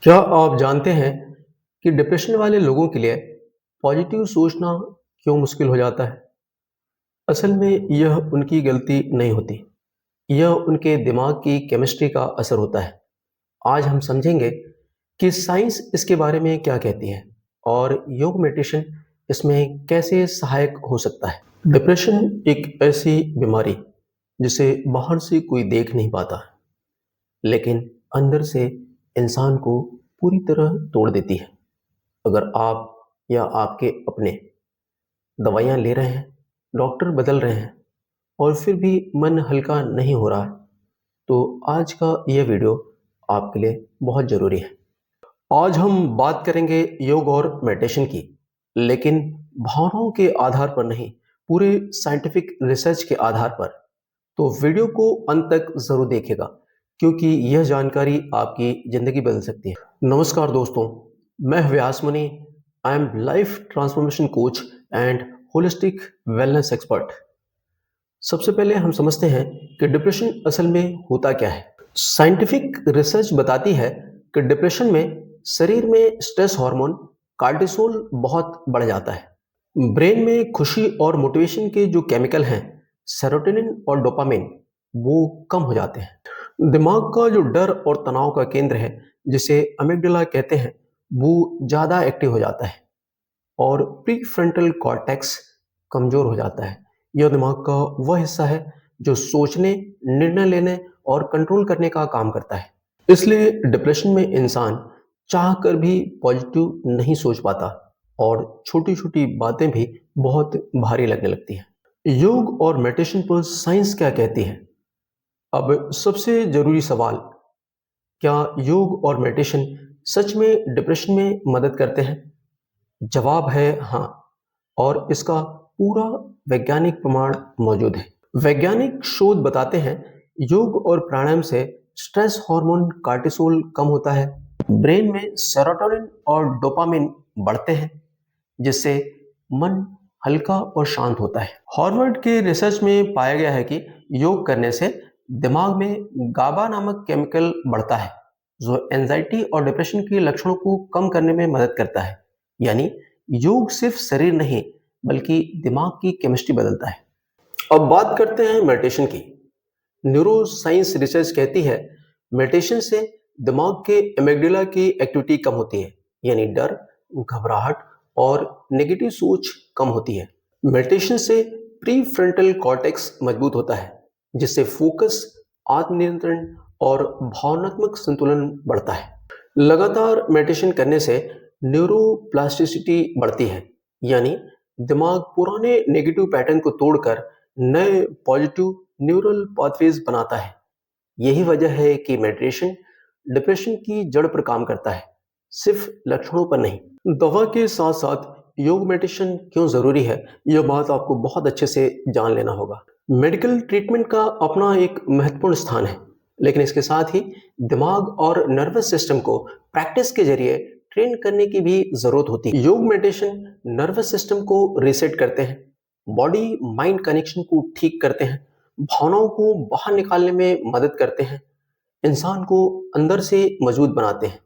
क्या आप जानते हैं कि डिप्रेशन वाले लोगों के लिए पॉजिटिव सोचना क्यों मुश्किल हो जाता है? असल में यह उनकी गलती नहीं होती, यह उनके दिमाग की केमिस्ट्री का असर होता है। आज हम समझेंगे कि साइंस इसके बारे में क्या कहती है और योग मेडिटेशन इसमें कैसे सहायक हो सकता है। डिप्रेशन एक ऐसी बीमारी जिसे बाहर से कोई देख नहीं पाता, लेकिन अंदर से इंसान को पूरी तरह तोड़ देती है। अगर आप या आपके अपने दवाइयाँ ले रहे हैं, डॉक्टर बदल रहे हैं और फिर भी मन हल्का नहीं हो रहा है, तो आज का यह वीडियो आपके लिए बहुत ज़रूरी है। आज हम बात करेंगे योग और मेडिटेशन की, लेकिन भावनाओं के आधार पर नहीं, पूरे साइंटिफिक रिसर्च के आधार पर। तो वीडियो को अंत तक ज़रूर देखिएगा, क्योंकि यह जानकारी आपकी ज़िंदगी बदल सकती है। नमस्कार दोस्तों, मैं Vyas Mani. I am life transformation coach and holistic wellness expert. सबसे पहले हम समझते हैं कि डिप्रेशन असल में होता क्या है। साइंटिफिक रिसर्च बताती है कि डिप्रेशन में शरीर में स्ट्रेस हार्मोन कार्टिसोल बहुत बढ़ जाता है। ब्रेन में खुशी और मोटिवेशन के जो केमिकल हैं, सेरोटोनिन और डोपामिन, वो कम हो जाते हैं। दिमाग का जो डर और तनाव का केंद्र है, जिसे अमिगडाला कहते हैं, वो ज़्यादा एक्टिव हो जाता है और प्रीफ्रंटल कॉर्टेक्स कमज़ोर हो जाता है। यह दिमाग का वह हिस्सा है जो सोचने, निर्णय लेने और कंट्रोल करने का काम करता है। इसलिए डिप्रेशन में इंसान चाह कर भी पॉजिटिव नहीं सोच पाता और छोटी-छोटी बातें भी बहुत भारी लगने लगती हैं। योग और मेडिटेशन पर साइंस क्या कहती है? अब सबसे ज़रूरी सवाल, क्या योग और मेडिटेशन सच में डिप्रेशन में मदद करते हैं? जवाब है हाँ, और इसका पूरा वैज्ञानिक प्रमाण मौजूद है। वैज्ञानिक शोध बताते हैं योग और प्राणायाम से स्ट्रेस हार्मोन कार्टिसोल कम होता है, ब्रेन में सेरोटोनिन और डोपामिन बढ़ते हैं, जिससे मन हल्का और शांत होता है। हार्वर्ड के रिसर्च में पाया गया है कि योग करने से दिमाग में गाबा नामक केमिकल बढ़ता है, जो एंजाइटी और डिप्रेशन के लक्षणों को कम करने में मदद करता है। यानी योग सिर्फ शरीर नहीं, बल्कि दिमाग की केमिस्ट्री बदलता है। अब बात करते हैं मेडिटेशन की। न्यूरो साइंस रिसर्च कहती है मेडिटेशन से दिमाग के एमिगडाला की एक्टिविटी कम होती है, यानी डर, घबराहट और नेगेटिव सोच कम होती है। मेडिटेशन से प्री फ्रंटल कॉर्टेक्स मजबूत होता है, जिससे फोकस, आत्मनियंत्रण और भावनात्मक संतुलन बढ़ता है। लगातार मेडिटेशन करने से न्यूरोप्लास्टिसिटी बढ़ती है, यानी दिमाग पुराने नेगेटिव पैटर्न को तोड़कर नए पॉजिटिव न्यूरल पाथवेज बनाता है। यही वजह है कि मेडिटेशन डिप्रेशन की जड़ पर काम करता है, सिर्फ लक्षणों पर नहीं। दवा के साथ साथ योग मेडिटेशन क्यों जरूरी है, यह बात आपको बहुत अच्छे से जान लेना होगा। मेडिकल ट्रीटमेंट का अपना एक महत्वपूर्ण स्थान है, लेकिन इसके साथ ही दिमाग और नर्वस सिस्टम को प्रैक्टिस के जरिए ट्रेन करने की भी जरूरत होती है। योग मेडिटेशन नर्वस सिस्टम को रीसेट करते हैं, बॉडी माइंड कनेक्शन को ठीक करते हैं, भावनाओं को बाहर निकालने में मदद करते हैं, इंसान को अंदर से मजबूत बनाते हैं।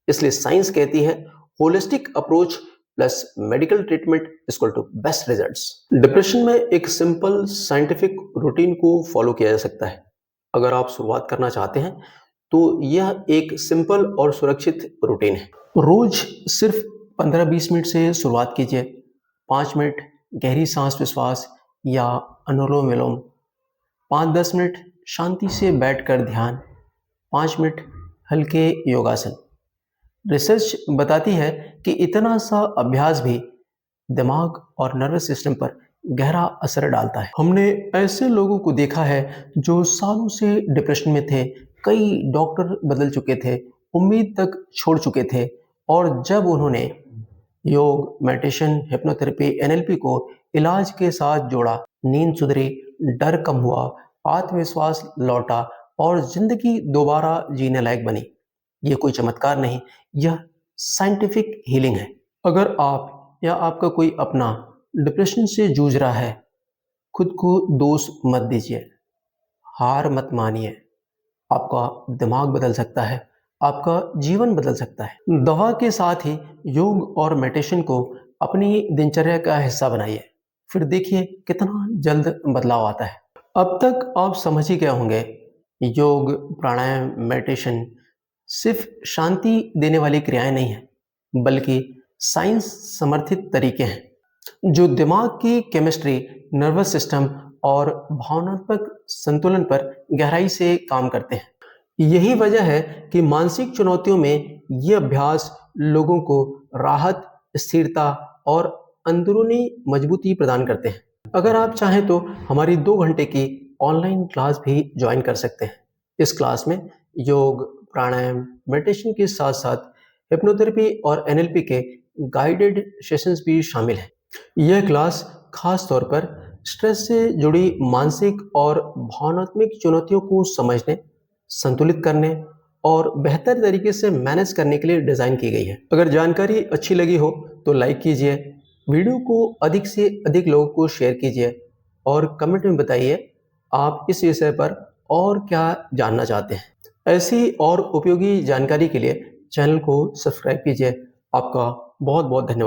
इसलिए साइंस कहती है holistic approach plus medical treatment equal to best results. Depression में एक सिंपल साइंटिफिक रूटीन को फॉलो किया जा सकता है। अगर आप शुरुआत करना चाहते हैं तो यह एक सिंपल और सुरक्षित रूटीन है। रोज सिर्फ 15-20 मिनट से शुरुआत कीजिए। 5 मिनट गहरी सांस विश्वास या अनुलोम विलोम, 5-10 मिनट शांति से बैठकर ध्यान, 5 मिनट हल्के योगासन। रिसर्च बताती है कि इतना सा अभ्यास भी दिमाग और नर्वस सिस्टम पर गहरा असर डालता है। हमने ऐसे लोगों को देखा है जो सालों से डिप्रेशन में थे, कई डॉक्टर बदल चुके थे, उम्मीद तक छोड़ चुके थे, और जब उन्होंने योग, मेडिटेशन, हिप्नोथेरेपी, एनएलपी को इलाज के साथ जोड़ा, नींद सुधरी, डर कम हुआ, आत्मविश्वास लौटा और जिंदगी दोबारा जीने लायक बनी। ये कोई चमत्कार नहीं, यह साइंटिफिक हीलिंग है। अगर आप या आपका कोई अपना डिप्रेशन से जूझ रहा है, खुद को दोष मत दीजिए, हार मत मानिए। आपका दिमाग बदल सकता है, आपका जीवन बदल सकता है। दवा के साथ ही योग और मेडिटेशन को अपनी दिनचर्या का हिस्सा बनाइए, फिर देखिए कितना जल्द बदलाव आता है। अब तक आप समझ ही गए होंगे, योग, प्राणायाम, मेडिटेशन सिर्फ शांति देने वाली क्रियाएं नहीं हैं, बल्कि साइंस समर्थित तरीके हैं जो दिमाग की केमिस्ट्री, नर्वस सिस्टम और भावनात्मक संतुलन पर गहराई से काम करते हैं। यही वजह है कि मानसिक चुनौतियों में ये अभ्यास लोगों को राहत, स्थिरता और अंदरूनी मजबूती प्रदान करते हैं। अगर आप चाहें तो हमारी 2 घंटे की ऑनलाइन क्लास भी ज्वाइन कर सकते हैं। इस क्लास में योग, प्राणायाम, मेडिटेशन के साथ-साथ हिप्नोथेरेपी और एनएलपी के गाइडेड सेशंस भी शामिल हैं। यह क्लास खास तौर पर स्ट्रेस से जुड़ी मानसिक और भावनात्मक चुनौतियों को समझने, संतुलित करने और बेहतर तरीके से मैनेज करने के लिए डिज़ाइन की गई है। अगर जानकारी अच्छी लगी हो तो लाइक कीजिए, वीडियो को अधिक से अधिक लोगों को शेयर कीजिए और कमेंट में बताइए आप इस विषय पर और क्या जानना चाहते हैं। ऐसी और उपयोगी जानकारी के लिए चैनल को सब्सक्राइब कीजिए। आपका बहुत बहुत धन्यवाद।